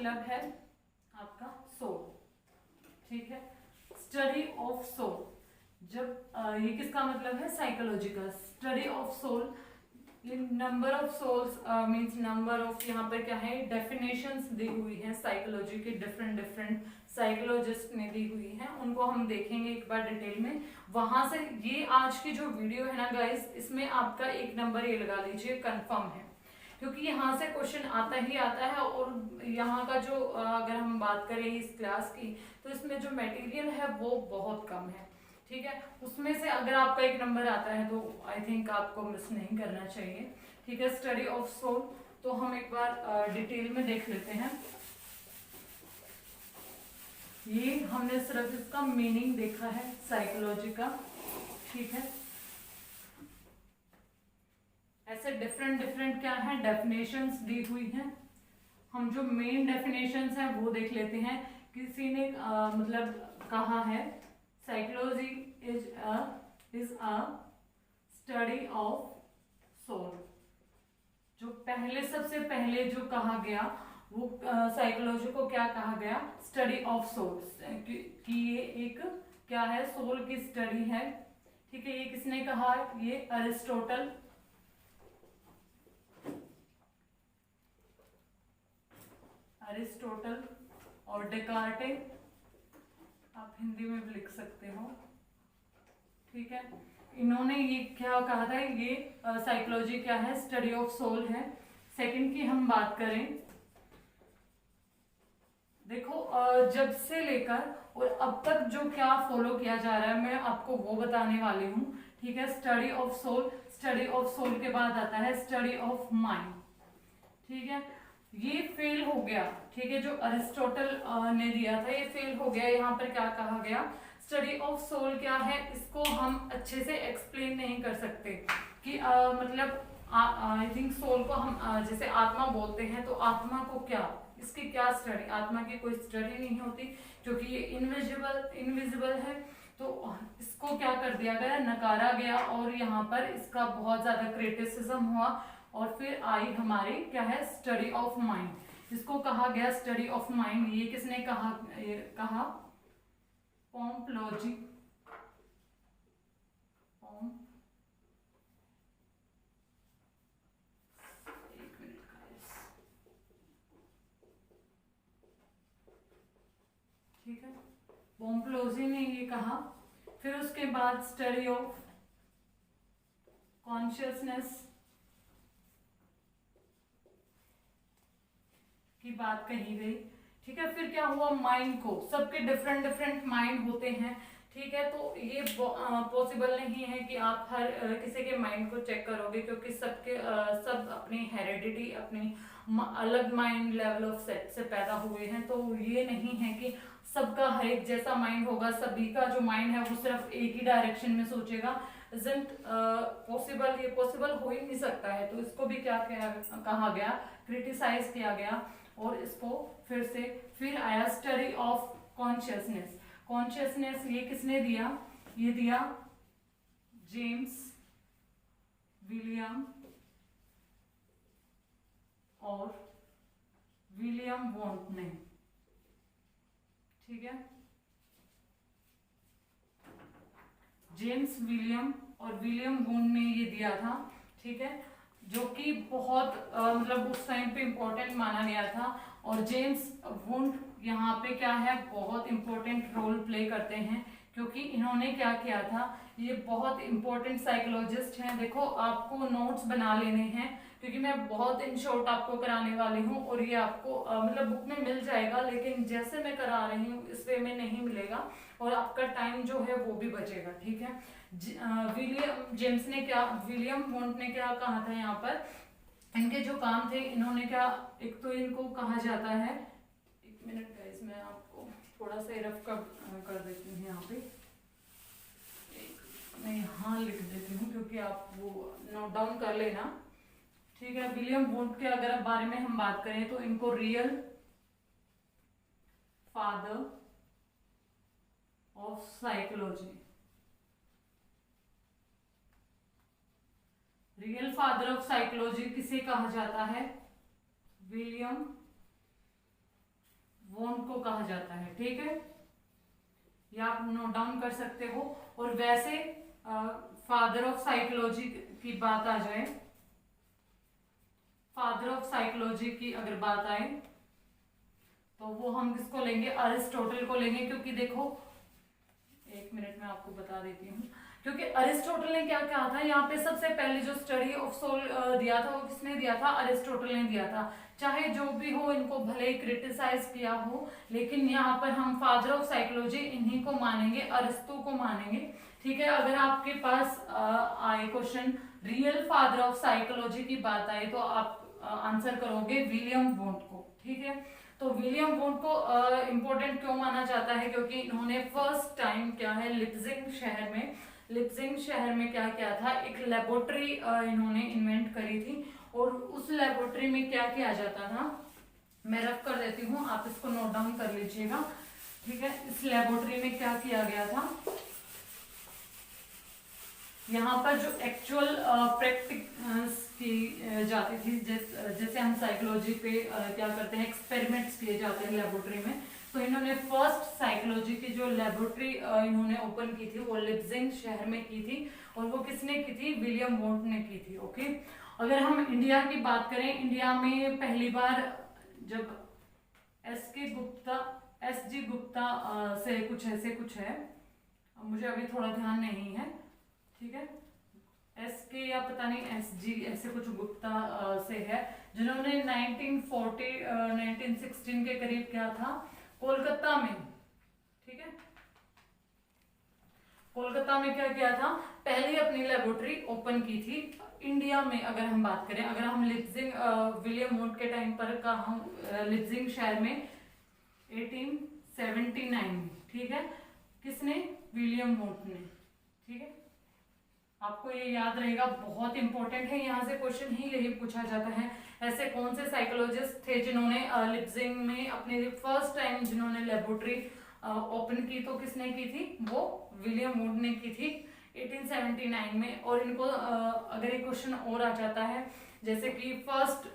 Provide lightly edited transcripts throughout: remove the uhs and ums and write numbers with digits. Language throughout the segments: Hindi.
मतलब है आपका सोल, ठीक है, स्टडी ऑफ सोल। जब ये किसका मतलब है, साइकोलॉजी का, स्टडी ऑफ सोल। ये number of souls means number of, यहाँ पर क्या है, डेफिनेशंस दी हुई है साइकोलॉजी के, डिफरेंट डिफरेंट साइकोलॉजिस्ट ने दी हुई है, उनको हम देखेंगे एक बार डिटेल में। वहां से ये आज की जो वीडियो है ना गाइस, इसमें आपका एक नंबर ये लगा लीजिए कंफर्म है, क्योंकि यहाँ से क्वेश्चन आता ही आता है। और यहाँ का जो अगर हम बात करें इस क्लास की, तो इसमें जो मटेरियल है वो बहुत कम है, ठीक है। उसमें से अगर आपका एक नंबर आता है तो आई थिंक आपको मिस नहीं करना चाहिए, ठीक है। स्टडी ऑफ सोल, तो हम एक बार डिटेल में देख लेते हैं। ये हमने सिर्फ इसका मीनिंग देखा है साइकोलॉजी का, ठीक है। ऐसे डिफरेंट डिफरेंट क्या है, डेफिनेशंस दी हुई हैं। हम जो मेन डेफिनेशंस हैं वो देख लेते हैं। किसी ने मतलब कहा है, psychology is a study of soul. जो पहले, सबसे पहले जो कहा गया वो साइकोलॉजी को क्या कहा गया, स्टडी ऑफ सोल, कि ये एक क्या है, सोल की स्टडी है, ठीक है। ये किसने कहा, ये अरिस्टोटल, अरिस्टोटल और डेकार्टे, आप हिंदी में भी लिख सकते हो, ठीक है। इन्होंने ये क्या कहा था, ये साइकोलॉजी क्या है, स्टडी ऑफ सोल है। सेकंड की हम बात करें, देखो जब से लेकर और अब तक जो क्या फॉलो किया जा रहा है मैं आपको वो बताने वाली हूँ, ठीक है। Study of soul, study of soul के बाद आता है स्टडी ऑफ माइंड, ठीक है। ये फेल हो गया, ठीक है, जो अरिस्टोटल ने दिया था ये फेल हो गया। यहाँ पर क्या कहा गया, स्टडी ऑफ सोल क्या है, इसको हम अच्छे से एक्सप्लेन नहीं कर सकते कि मतलब आई थिंक सोल को हम जैसे आत्मा बोलते हैं, तो आत्मा को क्या, इसकी क्या स्टडी, आत्मा की कोई स्टडी नहीं होती, क्योंकि ये इनविजिबल है। तो इसको क्या कर दिया गया, नकारा गया, और यहाँ पर इसका बहुत ज्यादा क्रिटिसिज्म हुआ। और फिर आई हमारी क्या है, स्टडी ऑफ माइंड, इसको कहा गया स्टडी ऑफ माइंड। ये किसने कहा, कहा पोम्प्लोजी, ठीक है, पोम्प्लोजी ने ये कहा। फिर उसके बाद स्टडी ऑफ कॉन्शियसनेस की बात कही गई, ठीक है। फिर क्या हुआ, माइंड को, सबके डिफरेंट डिफरेंट माइंड होते हैं, ठीक है। तो ये पॉसिबल नहीं है कि आप हर किसी के माइंड को चेक करोगे, क्योंकि सबके सब अपनी हेरिडिटी, अपनी अलग माइंड लेवल ऑफ सेट से पैदा हुए हैं। तो ये नहीं है कि सबका हर एक जैसा माइंड होगा, सभी का जो माइंड है वो सिर्फ एक ही डायरेक्शन में सोचेगा, इजंट पॉसिबल, ये पॉसिबल हो ही नहीं सकता है। तो इसको भी क्या कहा गया, क्रिटिसाइज किया गया। और इसको फिर आया स्टडी ऑफ कॉन्शियसनेस। कॉन्शियसनेस ये किसने दिया, ये दिया जेम्स विलियम और विलियम वोंट ने, ठीक है। जेम्स विलियम और विलियम वोंट ने ये दिया था, ठीक है, जो कि बहुत मतलब उस टाइम पे इम्पोर्टेंट माना गया था। और जेम्स वुंड यहाँ पे क्या है, बहुत इंपॉर्टेंट रोल प्ले करते हैं, क्योंकि इन्होंने क्या किया था, ये बहुत इंपॉर्टेंट साइकोलॉजिस्ट हैं। देखो आपको नोट्स बना लेने हैं, क्योंकि मैं बहुत इन शॉर्ट आपको कराने वाली हूँ, और ये आपको मतलब बुक में मिल जाएगा, लेकिन जैसे मैं करा रही हूँ इस वे में नहीं मिलेगा, और आपका टाइम जो है वो भी बचेगा, ठीक है। विलियम वोंट ने क्या कहा था यहाँ पर, इनके जो काम थे, इन्होंने क्या, एक तो इनको कहा जाता है, एक मिनट गाइस मैं आपको थोड़ा सा रफ कर देती हूँ यहाँ पे, मैं यहाँ लिख देती हूँ क्योंकि आप वो नोट डाउन कर लेना, ठीक है। विलियम वोंट के अगर बारे में हम बात करें तो इनको real father of psychology, real father of psychology किसे कहा जाता है, विलियम वोंट को कहा जाता है। ठीक है, ये आप नोट डाउन कर सकते हो। और वैसे फादर ऑफ साइकोलॉजी की बात आ जाए, फादर ऑफ साइकोलॉजी की अगर बात आए तो वो हम किसको लेंगे, अरिस्टोटल को लेंगे। क्योंकि देखो, एक मिनट में आपको बता देती हूँ, क्योंकि अरिस्टोटल ने क्या कहा था, यहाँ पे सबसे पहले जो स्टडी ऑफ सोल दिया था वो किसने दिया था, अरिस्टोटल ने दिया था। चाहे जो भी हो, इनको भले ही क्रिटिसाइज किया हो, लेकिन यहाँ पर हम फादर ऑफ साइकोलॉजी इन्हीं को मानेंगे, अरिस्टो को मानेंगे। ठीक है, अगर आपके पास आए question real father of psychology की बात आए तो आप आंसर करोगे विलियम वोंट को। ठीक है, तो विलियम वोंट को इम्पोर्टेंट क्यों माना जाता है, क्योंकि इन्होंने फर्स्ट टाइम क्या है लिप्जिंग शहर में क्या किया था, एक लेबोरेटरी इन्होंने इन्वेंट करी थी। और उस लेबोरेटरी में क्या किया जाता था, मैं रफ कर देती हूँ, आप इसको नोट डाउन कर लीजिएगा। ठीक है, इस लेबोरेटरी में क्या किया गया था, यहाँ पर जो एक्चुअल प्रैक्टिस की जाती थी, जैसे हम साइकोलॉजी पे क्या करते हैं, एक्सपेरिमेंट्स किए जाते हैं लेबोरेटरी में। तो इन्होंने फर्स्ट साइकोलॉजी की जो लेबोरेटरी इन्होंने ओपन की थी वो लिप्जिंग शहर में की थी। और वो किसने की थी, विलियम वोंट ने की थी। ओके, अगर हम इंडिया की बात करें, इंडिया में पहली बार जब एस जी गुप्ता से कुछ ऐसे कुछ है, मुझे अभी थोड़ा ध्यान नहीं है। ठीक है, एस के या पता नहीं एस जी ऐसे कुछ गुप्ता से है, जिन्होंने 1916 के करीब क्या था, कोलकाता में। ठीक है, कोलकाता में क्या किया था, पहले अपनी लेबोरेटरी ओपन की थी। इंडिया में अगर हम बात करें, अगर हम लिप्जिंग विलियम वोंट के टाइम पर का हम लिप्जिंग शहर में 1879 में। ठीक है, किसने, विलियम वोंट ने। ठीक है, आपको ये याद रहेगा, बहुत इंपॉर्टेंट है, यहाँ से क्वेश्चन ही यही पूछा जाता है। ऐसे कौन से साइकोलॉजिस्ट थे जिन्होंने लिप्जिंग में अपने फर्स्ट टाइम जिन्होंने लेबोरेटरी ओपन की, तो किसने की थी, वो विलियम वुड ने की थी 1879 में। और इनको अगर एक क्वेश्चन और आ जाता है, जैसे कि फर्स्ट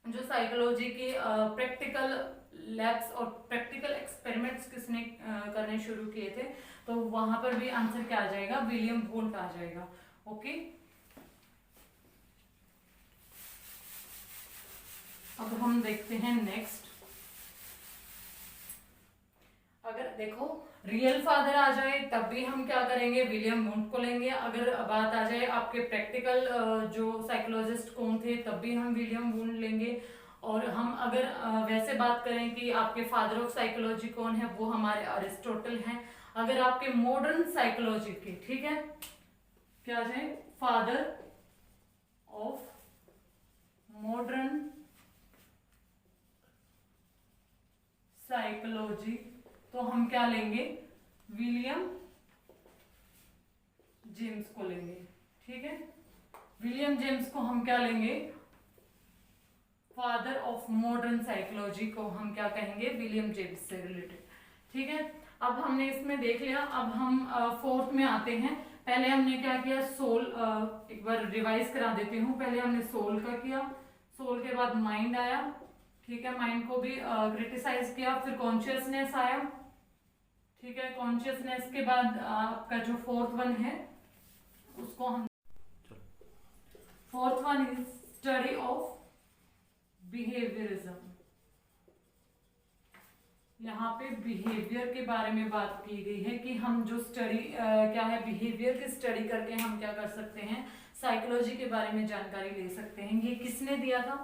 जो साइकोलॉजी के प्रैक्टिकल लैब्स और प्रैक्टिकल एक्सपेरिमेंट्स किसने करने शुरू किए थे, तो वहां पर भी आंसर क्या आ जाएगा, विलियम वोंट आ जाएगा। ओके, अब हम देखते हैं नेक्स्ट। अगर देखो रियल फादर आ जाए तब भी हम क्या करेंगे, विलियम वुड को लेंगे। अगर बात आ जाए आपके प्रैक्टिकल जो साइकोलॉजिस्ट कौन थे, तब भी हम विलियम वुड लेंगे। और हम अगर वैसे बात करें कि आपके फादर ऑफ साइकोलॉजी कौन है, वो हमारे अरिस्टोटल हैं। अगर आपके मॉडर्न साइकोलॉजी के, ठीक है, क्या आ जाए, फादर ऑफ मॉडर्न साइकोलॉजी, तो हम क्या लेंगे, विलियम जेम्स को लेंगे। ठीक है, विलियम जेम्स को हम क्या लेंगे, फादर ऑफ मॉडर्न साइकोलॉजी को हम क्या कहेंगे, विलियम जेम्स से रिलेटेड। ठीक है, अब हमने इसमें देख लिया। अब हम फोर्थ में आते हैं। पहले हमने क्या किया, सोल, एक बार रिवाइज करा देती हूँ। पहले हमने सोल का किया, सोल के बाद माइंड आया। ठीक है, माइंड को भी क्रिटिसाइज किया। फिर कॉन्शियसनेस आया। ठीक है, कॉन्शियसनेस के बाद आपका जो फोर्थ वन है उसको हम, fourth one is study of behaviourism. यहाँ पे बिहेवियर के बारे में बात की गई है कि हम जो स्टडी क्या है, बिहेवियर की स्टडी करके हम क्या कर सकते हैं, साइकोलॉजी के बारे में जानकारी ले सकते हैं। ये किसने दिया था,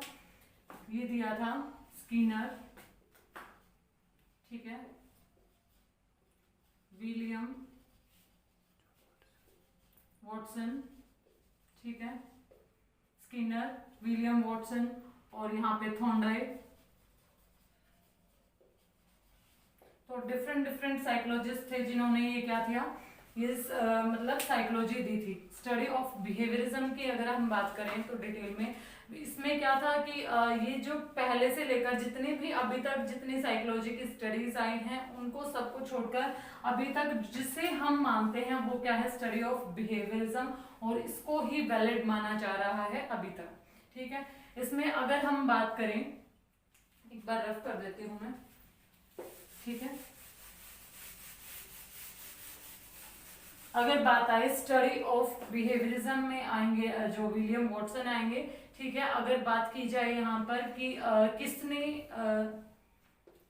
ये दिया था स्किनर। ठीक है, विलियम वॉटसन। ठीक है, स्किनर, विलियम वॉटसन और यहाँ पे थॉर्नडाइक। तो डिफरेंट साइकोलॉजिस्ट थे जिन्होंने ये क्या किया, ये मतलब साइकोलॉजी दी थी। स्टडी ऑफ बिहेवियरिज्म की अगर हम बात करें तो डिटेल में इसमें क्या था कि ये जो पहले से लेकर जितने भी अभी तक जितनी साइकोलॉजी की स्टडीज आई हैं, उनको सबको छोड़कर अभी तक जिसे हम मानते हैं वो क्या है, स्टडी ऑफ बिहेवियरिज्म, और इसको ही वैलिड माना जा रहा है अभी तक। ठीक है, इसमें अगर हम बात करें, एक बार रफ कर देती हूँ मैं। ठीक है। अगर बात आए स्टडी ऑफ बिहेवियरिज्म में आएंगे जो विलियम वॉटसन आएंगे, ठीक है। अगर बात की जाए यहाँ पर कि किसने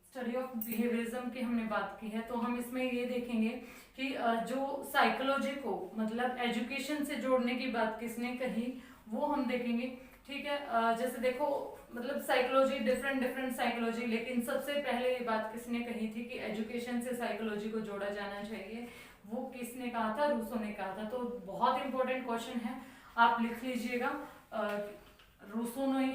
स्टडी ऑफ बिहेवियरिज्म की हमने बात की है, तो हम इसमें ये देखेंगे कि जो साइकोलॉजी को मतलब एजुकेशन से जोड़ने की बात किसने कही, वो हम देखेंगे, ठीक है। जैसे देखो मतलब साइकोलॉजी डिफरेंट साइकोलॉजी, लेकिन सबसे पहले ये बात किसने कही थी कि एजुकेशन से साइकोलॉजी को जोड़ा जाना चाहिए, वो किसने कहा था? रूसो ने कहा था। तो बहुत इंपॉर्टेंट क्वेश्चन है, आप लिख लीजिएगा। रूसो ने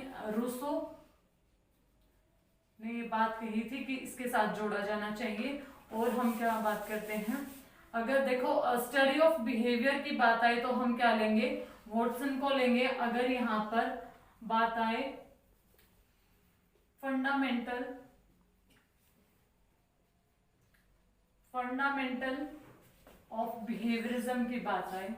ये बात कही थी कि इसके साथ जोड़ा जाना चाहिए। और हम क्या बात करते हैं, अगर देखो स्टडी ऑफ बिहेवियर की बात आए तो हम क्या लेंगे? वॉटसन को लेंगे। अगर यहाँ पर बात आए फंडामेंटल ऑफ बिहेवियरिज्म की बात आए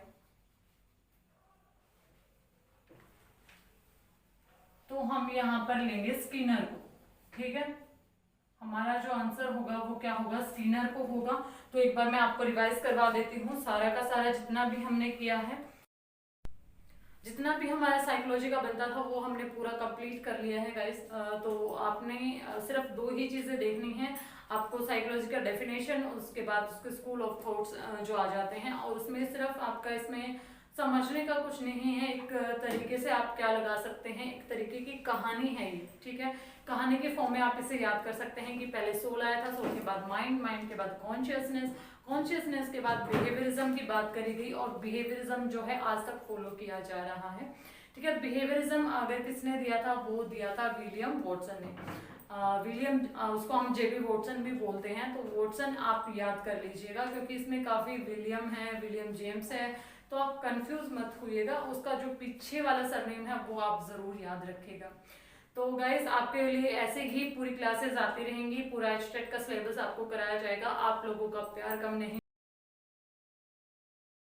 तो हम यहां पर लेंगे स्किनर को, ठीक है। हमारा जो आंसर होगा वो क्या होगा? स्किनर को होगा। तो एक बार मैं आपको रिवाइज करवा देती हूँ सारा का सारा जितना भी हमने किया है, जितना भी हमारा साइकोलॉजी का बनता था वो हमने पूरा कंप्लीट कर लिया है गाइस। तो आपने सिर्फ 2 ही चीजें देखनी है, आपको साइकोलॉजी का डेफिनेशन, उसके बाद उसके स्कूल ऑफ थॉट्स जो आ जाते हैं, और उसमें सिर्फ आपका इसमें समझने का कुछ नहीं है, एक तरीके से आप क्या लगा सकते हैं, एक तरीके की कहानी है ये, ठीक है। कहानी के फॉर्म में आप इसे याद कर सकते हैं कि पहले सोल आया था, सोल के बाद माइंड, माइंड के बाद कॉन्शियसनेस, कॉन्शियसनेस के बाद बिहेवियरिज्म की बात करी गई, और बिहेवियरिज्म जो है आज तक फॉलो किया जा रहा है, ठीक है। बिहेवियरिज्म अगर किसने दिया था? वो दिया था विलियम वॉटसन ने। विलियम उसको हम जेबी वॉटसन भी बोलते हैं, तो वॉटसन आप याद कर लीजिएगा क्योंकि इसमें काफी विलियम है, विलियम जेम्स है, तो आप कंफ्यूज मत होइएगा। उसका जो पीछे वाला सरनेम है वो आप जरूर याद रखिएगा। तो गाइस आपके लिए ऐसे ही पूरी क्लासेस आती रहेंगी, पूरा एचटेट का सिलेबस आपको कराया जाएगा। आप लोगों का प्यार कम नहीं